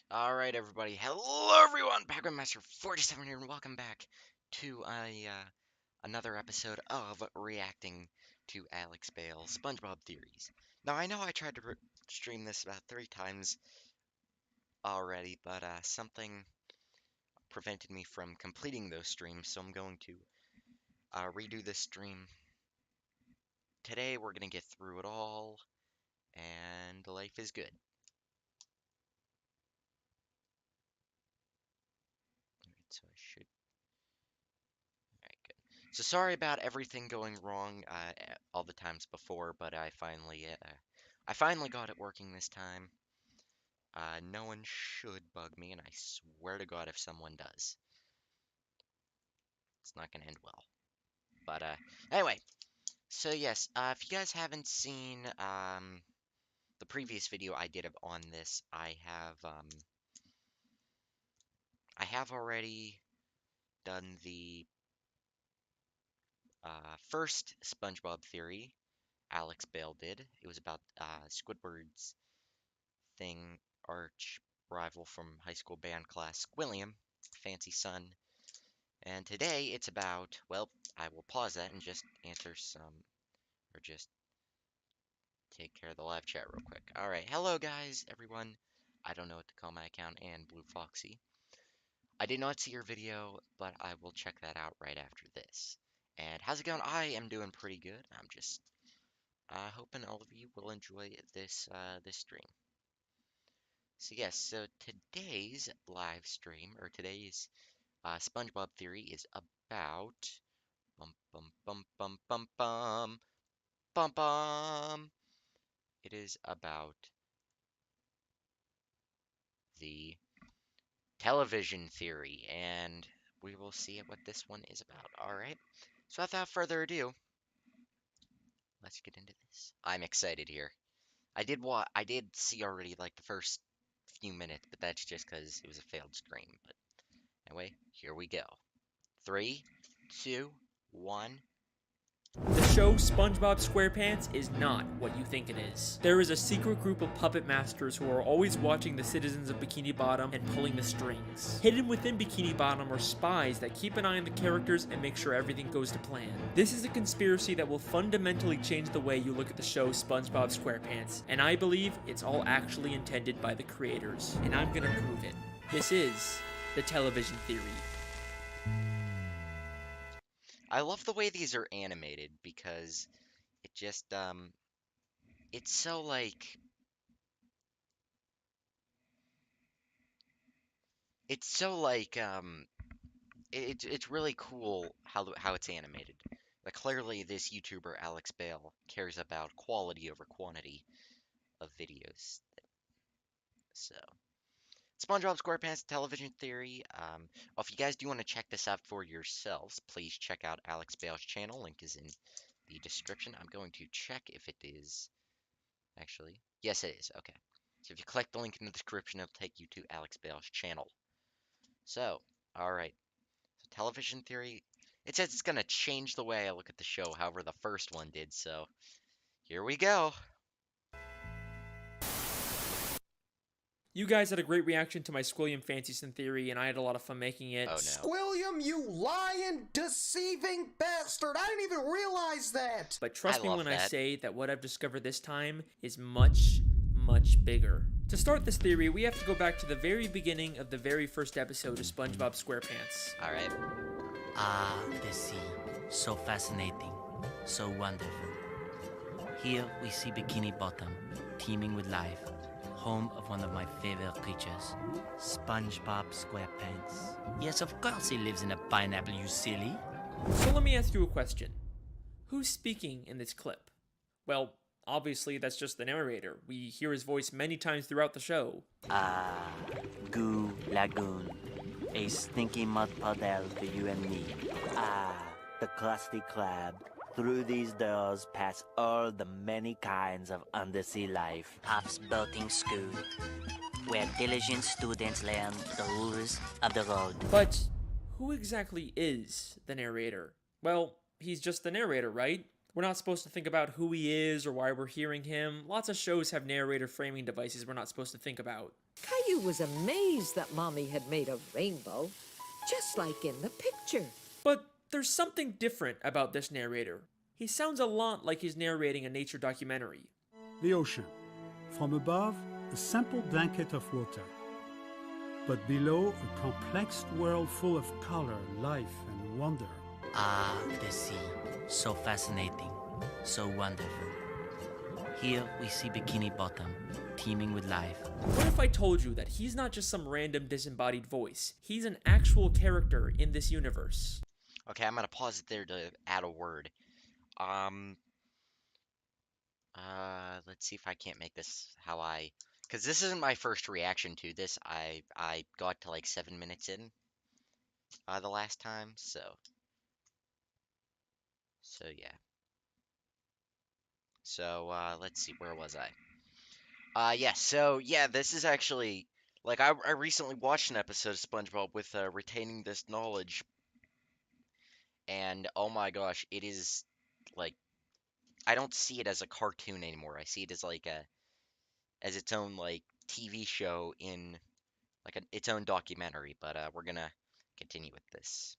Alright, everybody. Hello, everyone! Back with Master 47 here, and welcome back to another episode of reacting to Alex Bale's SpongeBob theories. Now, I know I tried to stream this about 3 times already, but something prevented me from completing those streams, so I'm going to redo this stream. Today, we're going to get through it all, and life is good. So I should. Alright, good. So sorry about everything going wrong all the times before, but I finally got it working this time. No one should bug me, and I swear to God if someone does, it's not gonna end well. But anyway, so yes, if you guys haven't seen the previous video I did on this, I have already done the first SpongeBob theory. Alex Bale did. It was about Squidward's thing, arch rival from high school band class, William, fancy son. And today it's about, well, I will pause that and just answer some, or just take care of the live chat real quick. Alright, hello guys, everyone. I don't know what to call my account, and Blue Foxy. I did not see your video, but I will check that out right after this. And how's it going? I am doing pretty good. I'm just hoping all of you will enjoy this stream. So yes, so today's live stream, or today's SpongeBob theory is about bum bum bum bum bum bum bum bum. It is about the television theory, and we will see what this one is about. All right. So without further ado, let's get into this. I'm excited here. I did see already like the first few minutes, but that's just because it was a failed stream. But anyway, here we go. 3, 2, 1. The show SpongeBob SquarePants is not what you think it is. There is a secret group of puppet masters who are always watching the citizens of Bikini Bottom and pulling the strings. Hidden within Bikini Bottom are spies that keep an eye on the characters and make sure everything goes to plan. This is a conspiracy that will fundamentally change the way you look at the show SpongeBob SquarePants, and I believe it's all actually intended by the creators, and I'm gonna prove it. This is the television theory. I love the way these are animated because it just it's so like it's so like it's really cool how it's animated. Like clearly this YouTuber Alex Bale cares about quality over quantity of videos. So SpongeBob SquarePants television theory. Well, if you guys do want to check this out for yourselves, please check out Alex Bale's channel. Link is in the description. I'm going to check if it is actually. Yes, it is. Okay. So if you click the link in the description, it'll take you to Alex Bale's channel. So, alright. So television theory. It says it's going to change the way I look at the show, however the first one did, so here we go. You guys had a great reaction to my Squilliam Fancyson theory, and I had a lot of fun making it. Oh no. Squilliam, you lying, deceiving bastard! I didn't even realize that! But trust I me love when I that. say that what I've discovered this time is much, much bigger. To start this theory, we have to go back to the very beginning of the very first episode of SpongeBob SquarePants. Alright. Ah, the sea. So fascinating. So wonderful. Here we see Bikini Bottom, teeming with life. Home of one of my favorite creatures, SpongeBob SquarePants. Yes, of course he lives in a pineapple, you silly. So let me ask you a question. Who's speaking in this clip? Well, obviously that's just the narrator. We hear his voice many times throughout the show. Ah, Goo Lagoon. A stinky mud puddle for you and me. Ah, the Krusty Krab. Through these doors pass all the many kinds of undersea life. Puff's boating school, where diligent students learn the rules of the road. But who exactly is the narrator? Well, he's just the narrator, right? We're not supposed to think about who he is or why we're hearing him. Lots of shows have narrator framing devices we're not supposed to think about. Caillou was amazed that Mommy had made a rainbow, just like in the picture. But there's something different about this narrator. He sounds a lot like he's narrating a nature documentary. The ocean. From above, a simple blanket of water. But below, a complex world full of color, life, and wonder. Ah, the sea. So fascinating. So wonderful. Here we see Bikini Bottom, teeming with life. What if I told you that he's not just some random disembodied voice? He's an actual character in this universe. Okay, I'm gonna pause it there to add a word. Let's see if I can't make this how because this isn't my first reaction to this. I got to like 7 minutes in, the last time, so yeah. So, let's see, where was I? Yeah, so, yeah, this is actually, like, I recently watched an episode of SpongeBob with, Retaining This Knowledge, and, oh my gosh, it is, like, I don't see it as a cartoon anymore. I see it as, like, as its own, like, TV show in, like, its own documentary, but, we're gonna continue with this.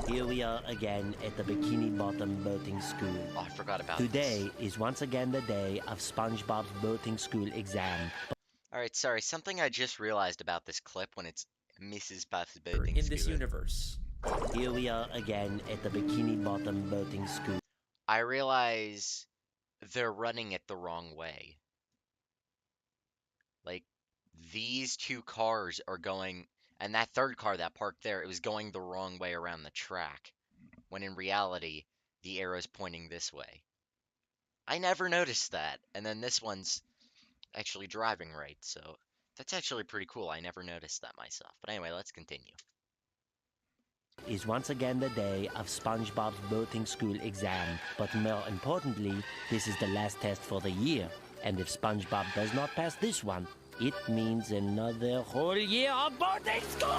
Here we are again at the Bikini Bottom boating school. Oh, I forgot about Today this. is once again the day of SpongeBob's boating school exam. Alright, sorry, something I just realized about this clip when it's Mrs. Puff's boating In this school. universe. Here we are again at the Bikini Bottom boating school. I realize they're running it the wrong way. Like, these two cars are going, and that third car that parked there, it was going the wrong way around the track, when in reality, the arrow's pointing this way. I never noticed that, and then this one's actually driving right, so that's actually pretty cool. I never noticed that myself. But anyway, let's continue. Is once again the day of SpongeBob's boating school exam. But more importantly, this is the last test for the year. And if SpongeBob does not pass this one, it means another whole year of boating school!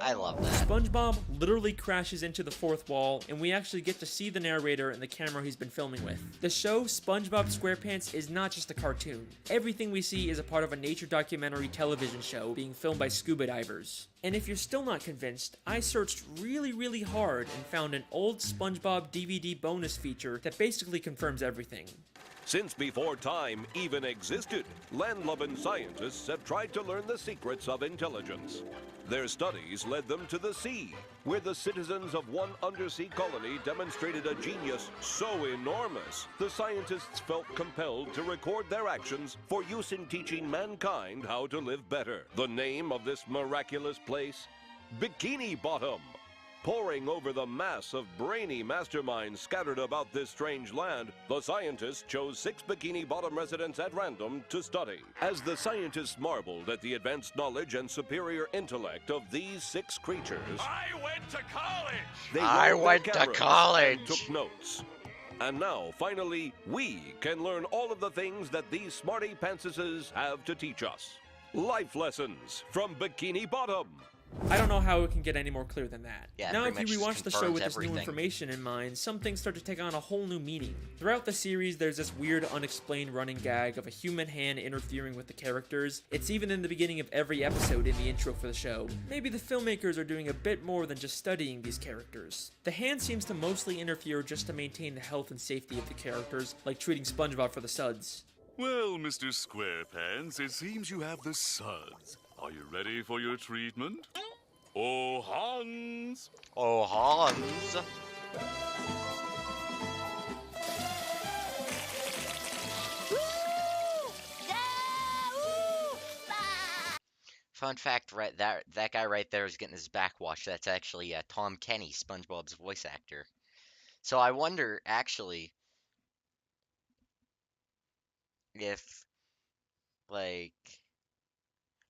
I love that. SpongeBob literally crashes into the fourth wall, and we actually get to see the narrator and the camera he's been filming with. The show SpongeBob SquarePants is not just a cartoon. Everything we see is a part of a nature documentary television show being filmed by scuba divers. And if you're still not convinced, I searched really hard and found an old SpongeBob DVD bonus feature that basically confirms everything. Since before time even existed, land-loving scientists have tried to learn the secrets of intelligence. Their studies led them to the sea, where the citizens of one undersea colony demonstrated a genius so enormous, the scientists felt compelled to record their actions for use in teaching mankind how to live better. The name of this miraculous place? Bikini Bottom. Poring over the mass of brainy masterminds scattered about this strange land, the scientists chose 6 Bikini Bottom residents at random to study. As the scientists marveled at the advanced knowledge and superior intellect of these 6 creatures, I went to college! they I rolled their went to cameras college. and took notes. And now, finally, we can learn all of the things that these smarty pantsuses have to teach us. Life lessons from Bikini Bottom. I don't know how it can get any more clear than that. Yeah, now, pretty if you much rewatch the show confirms with this new everything. information in mind, some things start to take on a whole new meaning. Throughout the series, there's this weird, unexplained running gag of a human hand interfering with the characters. It's even in the beginning of every episode in the intro for the show. Maybe the filmmakers are doing a bit more than just studying these characters. The hand seems to mostly interfere just to maintain the health and safety of the characters, like treating SpongeBob for the suds. Well, Mr. SquarePants, it seems you have the suds. Are you ready for your treatment? Oh, Hans! Oh, Hans. Fun fact, right, that guy right there is getting his back washed. That's actually Tom Kenny, SpongeBob's voice actor. So I wonder, actually, if, like,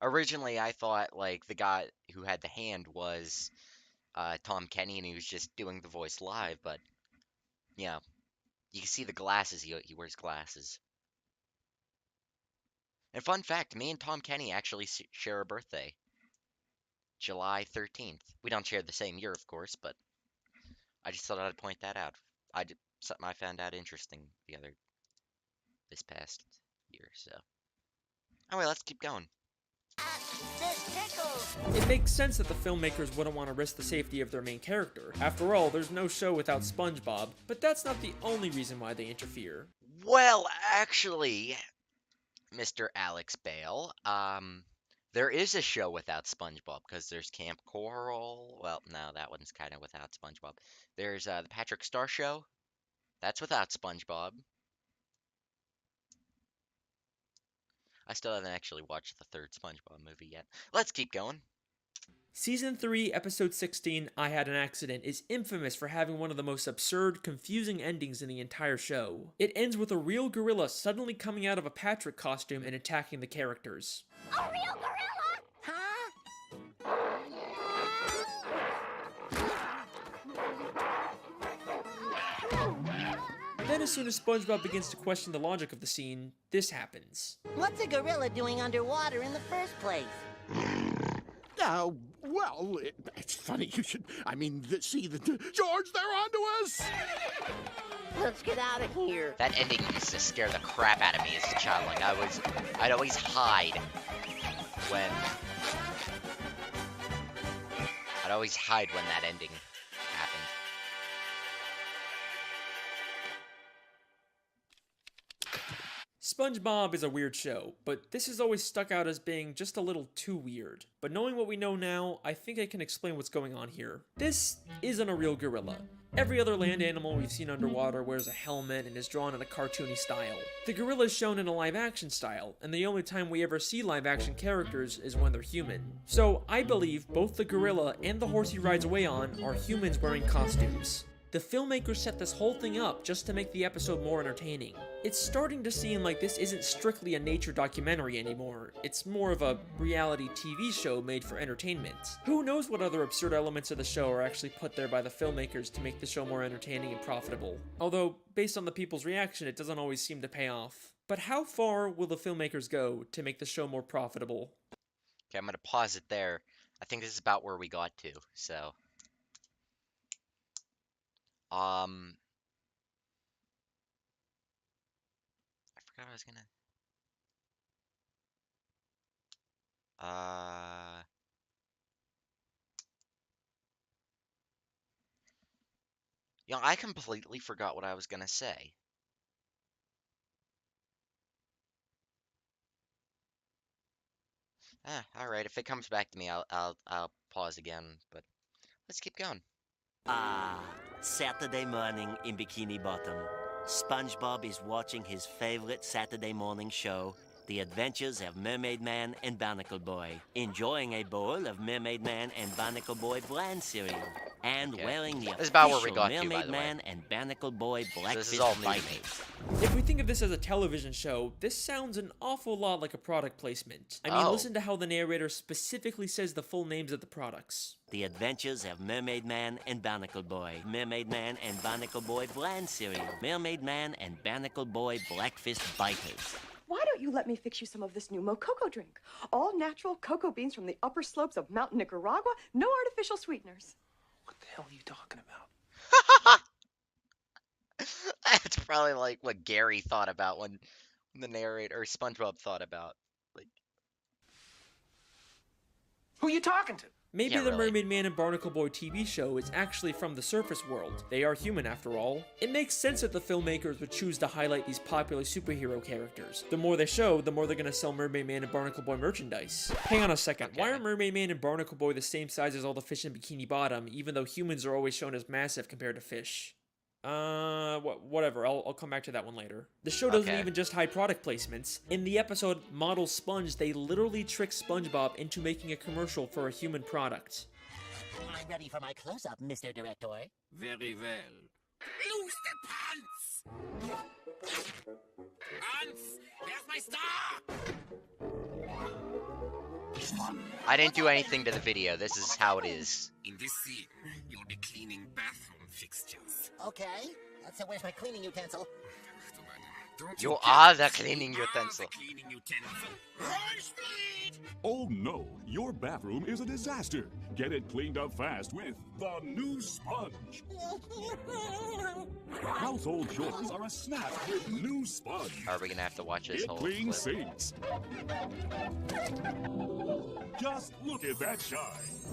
originally I thought, like, the guy who had the hand was Tom Kenny, and he was just doing the voice live, but, yeah, you can see the glasses. He wears glasses. And fun fact, me and Tom Kenny actually share a birthday. July 13th. We don't share the same year, of course, but I just thought I'd point that out. Something I found out interesting this past year. So, anyway, let's keep going. It makes sense that the filmmakers wouldn't want to risk the safety of their main character. After all, there's no show without SpongeBob, but that's not the only reason why they interfere. Well, actually, Mr. Alex Bale, there is a show without SpongeBob because there's Camp Coral. Well, no, that one's kind of without SpongeBob. There's the Patrick Star Show. That's without SpongeBob. I still haven't actually watched the third SpongeBob movie yet. Let's keep going. Season 3, Episode 16, I Had an Accident, is infamous for having one of the most absurd, confusing endings in the entire show. It ends with a real gorilla suddenly coming out of a Patrick costume and attacking the characters. A real gorilla? Huh? Then as soon as SpongeBob begins to question the logic of the scene, this happens. What's a gorilla doing underwater in the first place? Well, it's funny you should... I mean, see, George, they're onto us! Let's get out of here. That ending used to scare the crap out of me as a child. Like, I'd always hide when... that ending happened. SpongeBob is a weird show, but this has always stuck out as being just a little too weird. But knowing what we know now, I think I can explain what's going on here. This isn't a real gorilla. Every other land animal we've seen underwater wears a helmet and is drawn in a cartoony style. The gorilla is shown in a live-action style, and the only time we ever see live-action characters is when they're human. So I believe both the gorilla and the horse he rides away on are humans wearing costumes. The filmmakers set this whole thing up just to make the episode more entertaining. It's starting to seem like this isn't strictly a nature documentary anymore, it's more of a reality TV show made for entertainment. Who knows what other absurd elements of the show are actually put there by the filmmakers to make the show more entertaining and profitable. Although, based on the people's reaction, it doesn't always seem to pay off. But how far will the filmmakers go to make the show more profitable? Okay, I'm gonna pause it there. I think this is about where we got to, so... I forgot I was gonna... I completely forgot what I was gonna say. Alright, if it comes back to me, I'll pause again, but let's keep going. Saturday morning in Bikini Bottom. SpongeBob is watching his favorite Saturday morning show, The Adventures of Mermaid Man and Barnacle Boy, enjoying a bowl of Mermaid Man and Barnacle Boy bland cereal, and wearing the This is about where we official got to, by Mermaid the way. Man and Barnacle Boy This is all blackfish new to me. biters. If we think of this as a television show, this sounds an awful lot like a product placement. I mean, listen to how the narrator specifically says the full names of the products. The Adventures of Mermaid Man and Barnacle Boy. Mermaid Man and Barnacle Boy bland cereal. Mermaid Man and Barnacle Boy blackfish biters. Why don't you let me fix you some of this new Mococo drink? All natural cocoa beans from the upper slopes of Mountain Nicaragua, no artificial sweeteners. What the hell are you talking about? That's probably like what Gary thought about when the narrator, or SpongeBob thought about. Like, Who you talking to? Maybe Yeah, the really. Mermaid Man and Barnacle Boy TV show is actually from the surface world. They are human after all. It makes sense that the filmmakers would choose to highlight these popular superhero characters. The more they show, the more they're gonna sell Mermaid Man and Barnacle Boy merchandise. Hang on a second, why are Mermaid Man and Barnacle Boy the same size as all the fish in Bikini Bottom, even though humans are always shown as massive compared to fish? Whatever, I'll come back to that one later. The show doesn't Okay. even just hide product placements. In the episode Model Sponge, they literally trick SpongeBob into making a commercial for a human product. I'm ready for my close-up, Mr. Director. Very well. Lose the pants! Pants! Where's my star? I didn't do anything to the video. This is how it is. In this scene, you'll be cleaning bathroom fixtures. Okay. So where's my cleaning utensil? Don't You get are the it? cleaning You are utensil. the cleaning utensil. High speed! Oh no, your bathroom is a disaster. Get it cleaned up fast with the new sponge. Household chores are a snap with new sponge. Are we gonna have to watch this It whole cleans clip? sinks. Just look at that shine.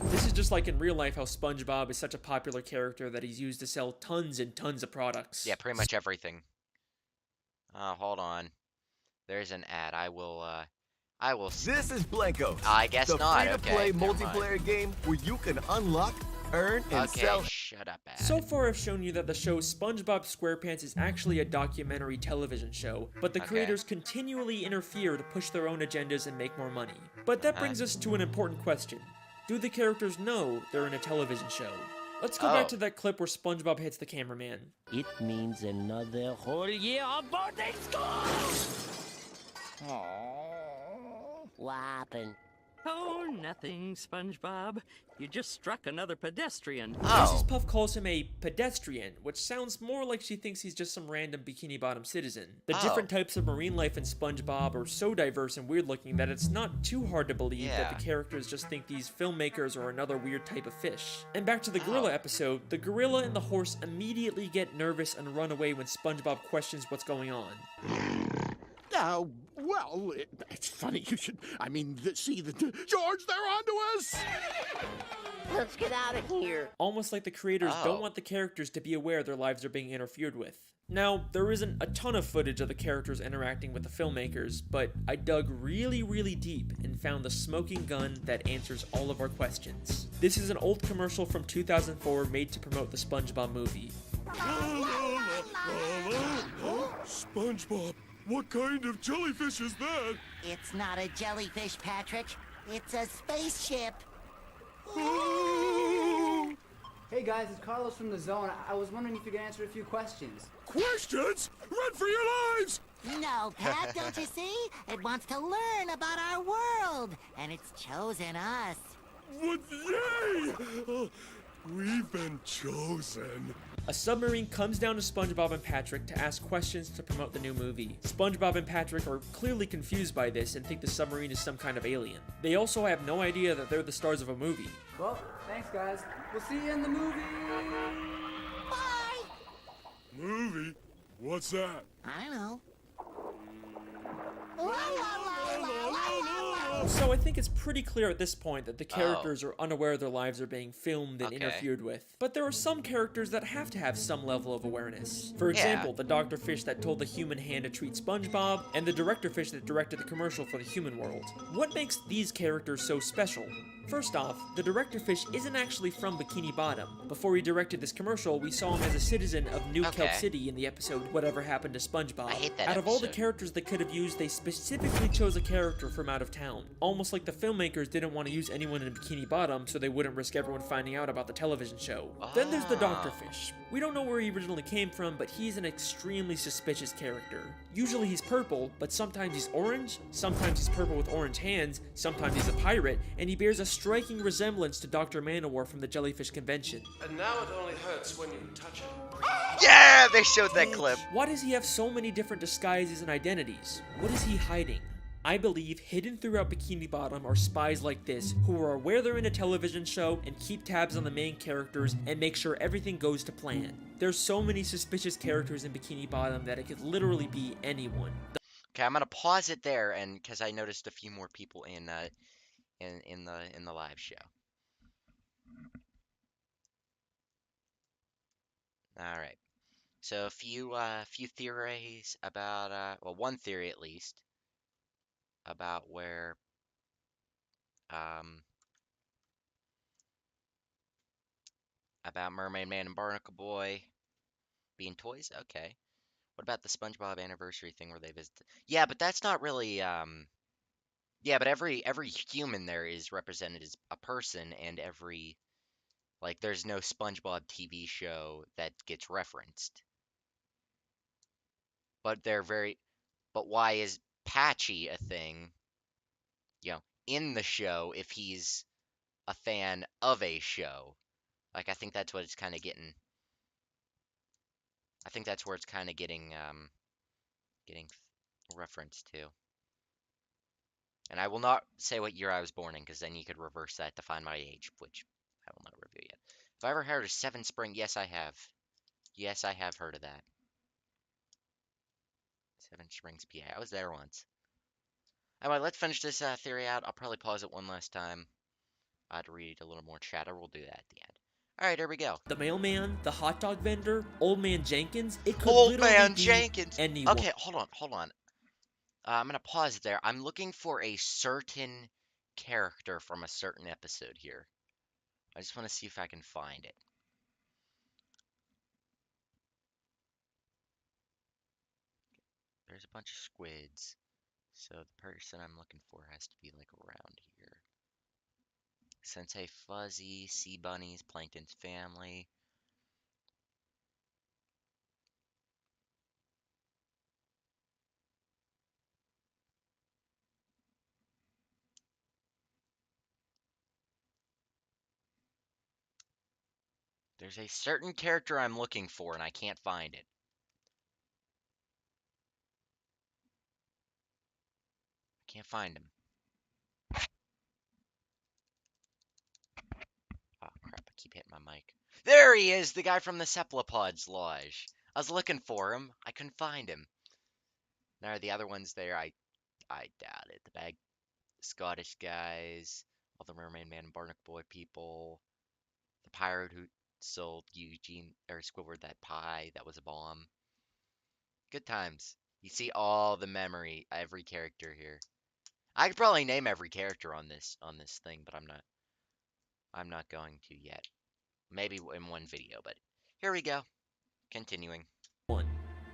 This is just like in real life how SpongeBob is such a popular character that he's used to sell tons and tons of products. Yeah, pretty much everything. Hold on. There's an ad. I will. This is Blanco. I guess the not. free-to-play Okay, never mind. multiplayer game where you can unlock, earn, and Okay, sell. shut up, ad. So far, I've shown you that the show SpongeBob SquarePants is actually a documentary television show, but the Okay. creators continually interfere to push their own agendas and make more money. But that brings us to an important question. Do the characters know they're in a television show? Let's go back to that clip where SpongeBob hits the cameraman. It means another whole year of boarding school! What happened? Oh, nothing, SpongeBob. You just struck another pedestrian. Mrs. Puff calls him a pedestrian, which sounds more like she thinks he's just some random Bikini Bottom citizen. The different types of marine life in SpongeBob are so diverse and weird looking that it's not too hard to believe that the characters just think these filmmakers are another weird type of fish. And back to the gorilla episode, the gorilla and the horse immediately get nervous and run away when SpongeBob questions what's going on. Well, it's funny you should. I mean, see, George, they're onto us! Let's get out of here. Almost like the creators don't want the characters to be aware their lives are being interfered with. Now, there isn't a ton of footage of the characters interacting with the filmmakers, but I dug really, really deep and found the smoking gun that answers all of our questions. This is an old commercial from 2004 made to promote the SpongeBob movie. SpongeBob, what kind of jellyfish is that? It's not a jellyfish, Patrick. It's a spaceship. Hey guys, it's Carlos from the Zone. I was wondering if you could answer a few questions. Questions? Run for your lives! No, Pat, don't you see? It wants to learn about our world, and it's chosen us. What? Yay! We've been chosen. A submarine comes down to SpongeBob and Patrick to ask questions to promote the new movie. SpongeBob and Patrick are clearly confused by this and think the submarine is some kind of alien. They also have no idea that they're the stars of a movie. Well, thanks guys. We'll see you in the movie. Bye. Movie? What's that? I don't know. So I think it's pretty clear at this point that the characters are unaware their lives are being filmed and interfered with. But there are some characters that have to have some level of awareness. For example, the Dr. Fish that told the human hand to treat SpongeBob, and the Director Fish that directed the commercial for the human world. What makes these characters so special? First off, the Director Fish isn't actually from Bikini Bottom. Before he directed this commercial, we saw him as a citizen of New Kelp City in the episode Whatever Happened to SpongeBob. I hate that Out of all the episode. characters they could have used, they specifically chose a character from out of town. Almost like the filmmakers didn't want to use anyone in Bikini Bottom so they wouldn't risk everyone finding out about the television show. Then there's the Dr. Fish. We don't know where he originally came from, but he's an extremely suspicious character. Usually he's purple, but sometimes he's orange, sometimes he's purple with orange hands, sometimes he's a pirate, and he bears a striking resemblance to Dr. Manowar from the Jellyfish Convention. And now it only hurts when you touch it. Yeah, they showed that clip. Why does he have so many different disguises and identities? What is he hiding? I believe hidden throughout Bikini Bottom are spies like this who are aware they're in a television show and keep tabs on the main characters and make sure everything goes to plan. There's so many suspicious characters in Bikini Bottom that it could literally be anyone. Okay, I'm gonna pause it there, and because I noticed a few more people in the live show. All right. So a few theories about well, one theory at least about where about Mermaid Man and Barnacle Boy being toys. Okay. What about the SpongeBob anniversary thing where they visit? Yeah, but that's not really yeah, but every human there is represented as a person, and every there's no SpongeBob TV show that gets referenced. But but why is Patchy a thing, in the show if he's a fan of a show? I think that's what it's kind of getting. I think that's where it's kind of getting getting referenced to. And I will not say what year I was born in, because then you could reverse that to find my age, which I will not review yet. Have I ever heard of Seven Spring? Yes, I have. Yes, I have heard of that. Seven Springs, PA. I was there once. Anyway, let's finish this theory out. I'll probably pause it one last time. To read a little more chatter. We'll do that at the end. Alright, here we go. The mailman, the hot dog vendor, Old Man Jenkins, it could Old literally Man be Jenkins! anyone. Okay, hold on. I'm gonna pause it there. I'm looking for a certain character from a certain episode here. I just want to see if I can find it. There's a bunch of squids. So the person I'm looking for has to be like around here. Sensei Fuzzy, Sea Bunnies, Plankton's family. There's a certain character I'm looking for and I can't find it. I can't find him. Oh crap, I keep hitting my mic. There he is, the guy from the Cephalopods Lodge. I was looking for him. I couldn't find him. Now the other ones there, I doubt it. The Scottish guys, all the Mermaid Man and Barnacle Boy people, the pirate who sold Eugene or Squidward that pie that was a bomb. Good times. You see all the memory, every character here. I could probably name every character on this thing, but I'm not going to yet. Maybe in one video, but here we go. Continuing. But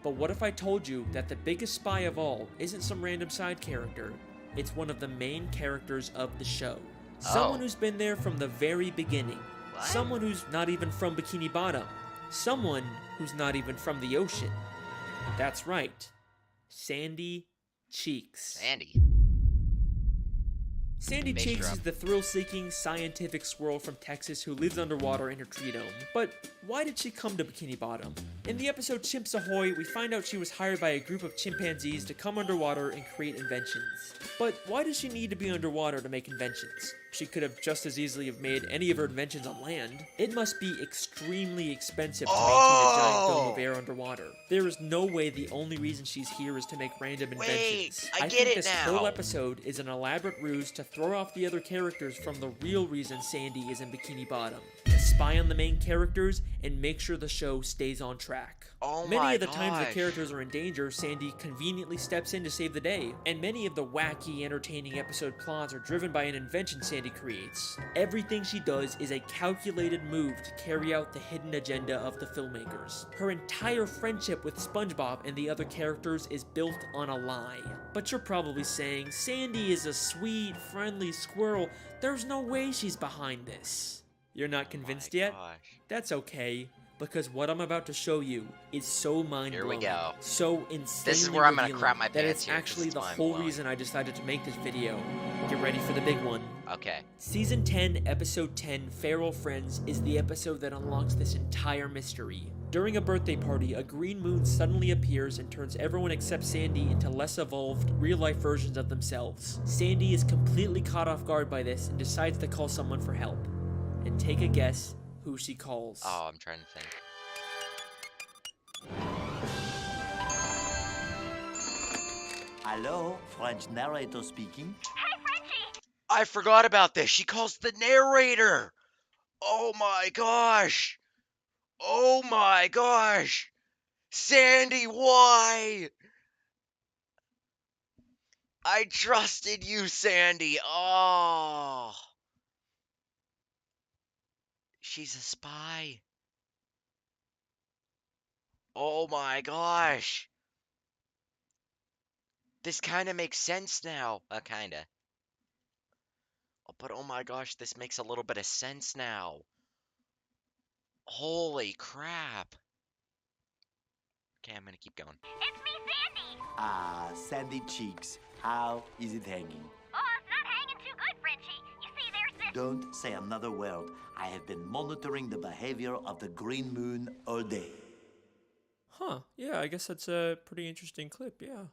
what if I told you that the biggest spy of all isn't some random side character? It's one of the main characters of the show. Someone who's been there from the very beginning. What? Someone who's not even from Bikini Bottom. Someone who's not even from the ocean. That's right. Sandy Cheeks. Sandy Bass Cheeks drum. is the thrill-seeking scientific squirrel from Texas who lives underwater in her tree dome. But why did she come to Bikini Bottom? In the episode Chimps Ahoy, we find out she was hired by a group of chimpanzees to come underwater and create inventions. But why does she need to be underwater to make inventions? She could have just as easily have made any of her inventions on land. It must be extremely expensive to maintain a giant dome of air underwater. There is no way the only reason she's here is to make random inventions. I think get it this now. whole episode is an elaborate ruse to throw off the other characters from the real reason Sandy is in Bikini Bottom. To spy on the main characters and make sure the show stays on track. Many of the times the characters are in danger, Sandy conveniently steps in to save the day, and many of the wacky, entertaining episode plots are driven by an invention Sandy creates. Everything she does is a calculated move to carry out the hidden agenda of the filmmakers. Her entire friendship with Spongebob and the other characters is built on a lie. But you're probably saying, Sandy is a sweet, friendly squirrel. There's no way she's behind this. You're not convinced yet? That's okay. Because what I'm about to show you is so mind-blowing. Here we go. So insanely This is where I'm gonna revealing crap my that pants it's here, 'cause actually it's the whole mind-blowing. reason I decided to make this video. Get ready for the big one. Okay. Season 10, Episode 10, Feral Friends, is the episode that unlocks this entire mystery. During a birthday party, a green moon suddenly appears and turns everyone except Sandy into less evolved, real-life versions of themselves. Sandy is completely caught off guard by this and decides to call someone for help. And take a guess who she calls. Oh, I'm trying to think. Hello, French narrator speaking. I forgot about this. She calls the narrator. Oh my gosh. Oh my gosh. Sandy, why? I trusted you, Sandy. Oh. She's a spy. Oh my gosh. This kind of makes sense now. Kinda. Oh, but oh my gosh, this makes a little bit of sense now. Holy crap. Okay, I'm gonna keep going. It's me, Sandy! Ah, Sandy Cheeks. How is it hanging? Oh, it's not hanging too good, Frenchie. You see, there's this... Don't say another word. I have been monitoring the behavior of the green moon all day. Huh, yeah, I guess that's a pretty interesting clip, yeah.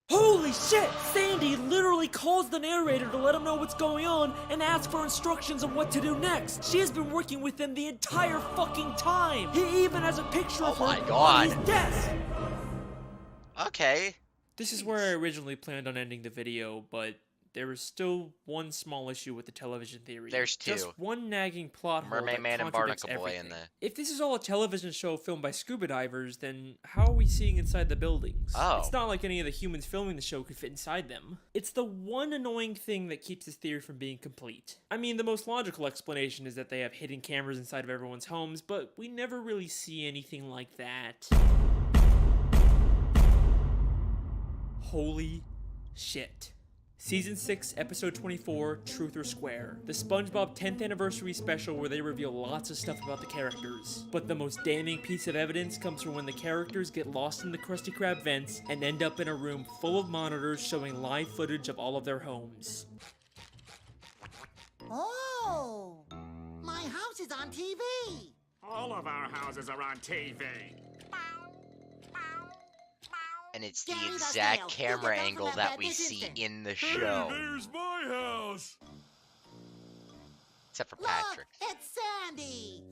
Holy shit! Sandy literally calls the narrator to let him know what's going on and asks for instructions on what to do next. She has been working with him the entire fucking time. He even has a picture of her on his desk. Okay. This is where I originally planned on ending the video, but there is still one small issue with the television theory. There's two. Just one nagging plot hole Mermaid that Man and contradicts Barnacle Boy everything. in the... If this is all a television show filmed by scuba divers, then how are we seeing inside the buildings? Oh. It's not like any of the humans filming the show could fit inside them. It's the one annoying thing that keeps this theory from being complete. I mean, the most logical explanation is that they have hidden cameras inside of everyone's homes, but we never really see anything like that. Holy shit. Season 6, Episode 24, Truth or Square. The Spongebob 10th Anniversary Special where they reveal lots of stuff about the characters. But the most damning piece of evidence comes from when the characters get lost in the Krusty Krab vents and end up in a room full of monitors showing live footage of all of their homes. Oh! My house is on TV! All of our houses are on TV. And it's the exact camera angle that we see in the show. There's my house! Except for Patrick. It's Sandy!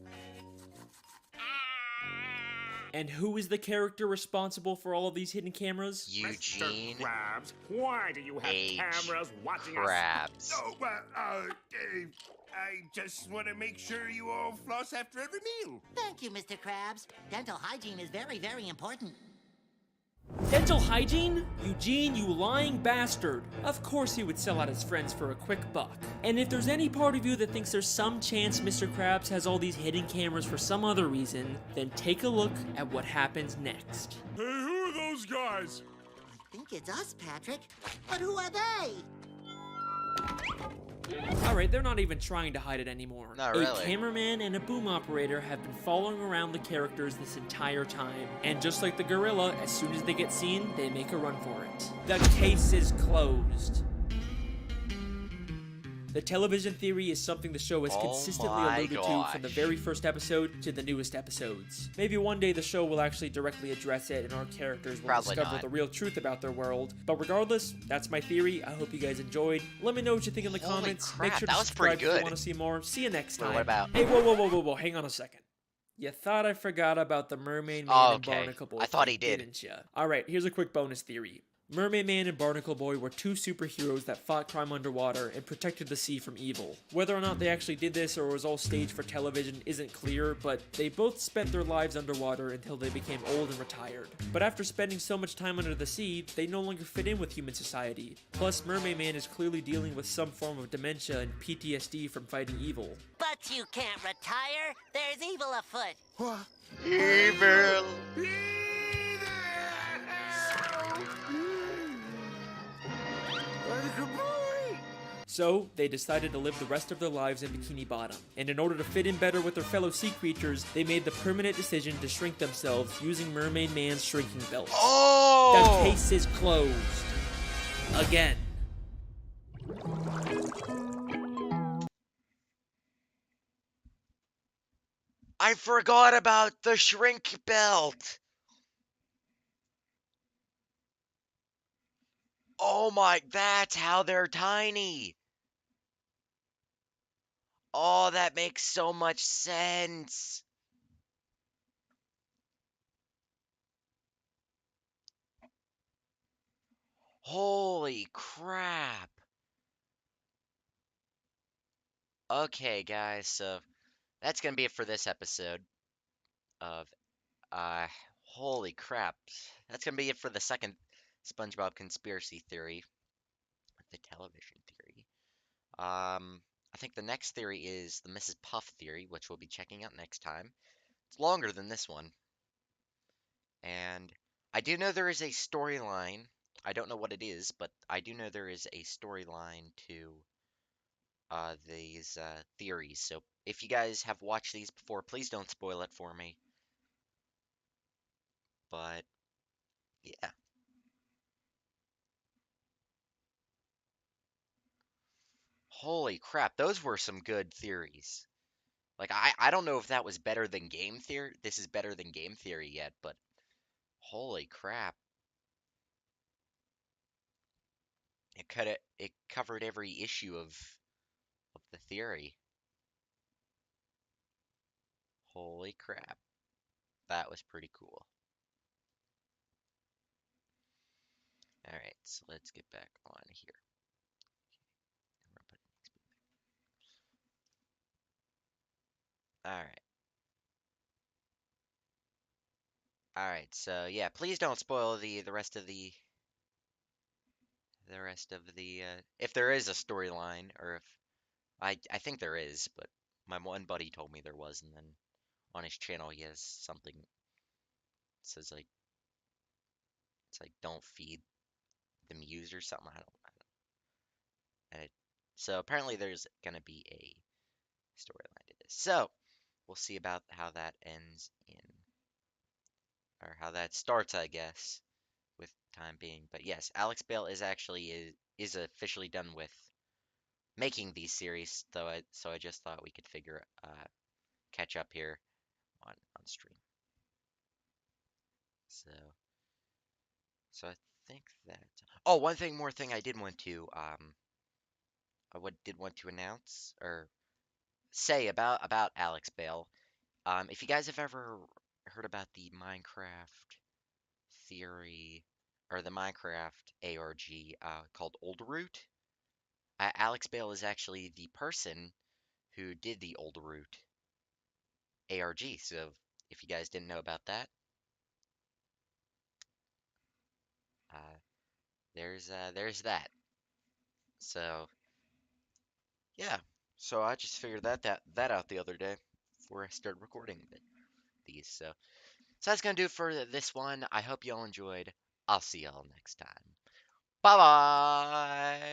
And who is the character responsible for all of these hidden cameras? Eugene Mr. Krabs, why do you have H. cameras watching Krabs. us? Oh, I just want to make sure you all floss after every meal. Thank you, Mr. Krabs. Dental hygiene is very, very important. Dental hygiene? Eugene, you lying bastard. Of course he would sell out his friends for a quick buck. And if there's any part of you that thinks there's some chance Mr. Krabs has all these hidden cameras for some other reason, then take a look at what happens next. Hey, who are those guys? I think it's us, Patrick. But who are they? Alright, they're not even trying to hide it anymore. Not A really. cameraman and a boom operator have been following around the characters this entire time. And just like the gorilla, as soon as they get seen, they make a run for it. The case is closed. The television theory is something the show has consistently alluded to from the very first episode to the newest episodes. Maybe one day the show will actually directly address it and our characters will Probably discover not. the real truth about their world. But regardless, that's my theory. I hope you guys enjoyed. Let me know what you think in the Holy comments. crap, Make sure that to was subscribe pretty if you good. want to see more. See you next Wait, time. what about- Hey, whoa, hang on a second. You thought I forgot about the Mermaid Man and Okay. Barnacle Boy I thought thing, he did. didn't ya? Alright, here's a quick bonus theory. Mermaid Man and Barnacle Boy were two superheroes that fought crime underwater and protected the sea from evil. Whether or not they actually did this or was all staged for television isn't clear, but they both spent their lives underwater until they became old and retired. But after spending so much time under the sea, they no longer fit in with human society. Plus, Mermaid Man is clearly dealing with some form of dementia and PTSD from fighting evil. But you can't retire. There's evil afoot. What? Evil. So, they decided to live the rest of their lives in Bikini Bottom. And in order to fit in better with their fellow sea creatures, they made the permanent decision to shrink themselves using Mermaid Man's shrinking belt. Oh! The case is closed. Again. I forgot about the shrink belt. Oh my, that's how they're tiny. Oh, that makes so much sense. Holy crap. Okay, guys, so that's gonna be it for this episode of, holy crap. That's gonna be it for the second SpongeBob conspiracy theory, the television theory. I think the next theory is the Mrs. Puff theory, which we'll be checking out next time. It's longer than this one. And I do know there is a storyline. I don't know what it is, but I do know there is a storyline to these theories. So if you guys have watched these before, please don't spoil it for me. But yeah. Holy crap, those were some good theories. Like I don't know if that was better than game theory. This is better than game theory yet, but Holy crap. It covered every issue of the theory. Holy crap. That was pretty cool. Alright, so let's get back on here. Alright. Alright, so yeah, please don't spoil the rest of the if there is a storyline, or if I think there is, but my one buddy told me there was, and then on his channel he has something that says like it's like don't feed the muse or something. I don't and it, so apparently there's gonna be a storyline to this. So we'll see about how that ends in or how that starts, I guess, with time being. But yes, Alex Bale is actually is officially done with making these series, though. So I just thought we could figure catch up here on stream. So I think that. Oh, one thing more thing I did want to did want to announce or say about Alex Bale. If you guys have ever heard about the Minecraft theory or the Minecraft ARG called Old Root, Alex Bale is actually the person who did the Old Root ARG. So if you guys didn't know about that, uh, there's that. So yeah, so I just figured that out the other day before I started recording these. So that's gonna do it for this one. I hope y'all enjoyed. I'll see y'all next time. Bye bye.